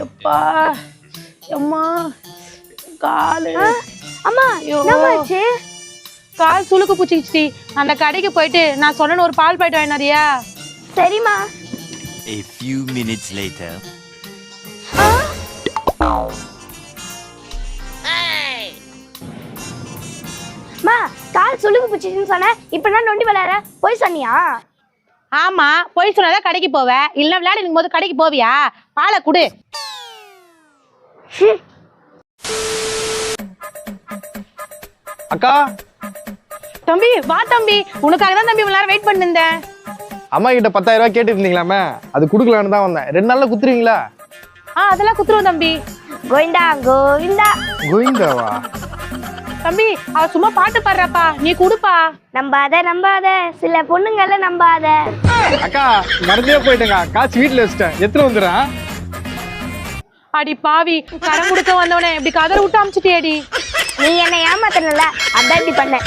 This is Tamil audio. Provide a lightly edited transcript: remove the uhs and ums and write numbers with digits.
எப்பா அம்மா காலு அம்மா என்னாச்சு? கால் சுளுக்கு பூச்சிக்கிச்சு. அந்த கடைக்கு போயிட்டு நான் சொன்ன ஒரு பால் பாக்கெட் வாங்கினாரியா? சரிம்மா. A few minutes later. மா கால் சுளுக்கு பூச்சின்னு சொன்ன, இப்ப நான் நொண்டி விளையாட போய் சொன்னியா? ஆமா, போய் சொன்னாதான் கடைக்கு போவ. இல்ல விளையாட இருக்கும் போது கடைக்கு போவியா? பாலை குடு. அக்கா தம்பி வா தம்பி, உனக்காக தான் தம்பி விளையாட வெயிட் பண்ணிருந்தேன். அம்மா கிட்ட 10,000 ரூபாய் கேட்டு இருந்தீங்களாமே, அது குடுக்கலான்னு தான் வந்தேன். 2 நாள்ல குத்துருவீங்களா? அதெல்லாம் குத்துருவோம் தம்பி. கோவிந்தா கோவிந்தா. கோவிந்தாவா? தம்பி அவ சும்மா பாட்டு பாடுறாப்பா, நீ குடுப்பா. நம்பாத சில பொண்ணுங்கள நம்பாத. அக்கா மறந்தே போயிட்டேங்க, காசு வீட்டுல வச்சுட்டேன். எத்தனை வந்துடுறேன்? அடி பாவி, கடன் கொடுக்க வந்தவனே இப்படி கதற விட்டு அமிச்சிட்டியடி. நீ என்ன ஏமாத்தனல, அதான் இப்படி பண்ண.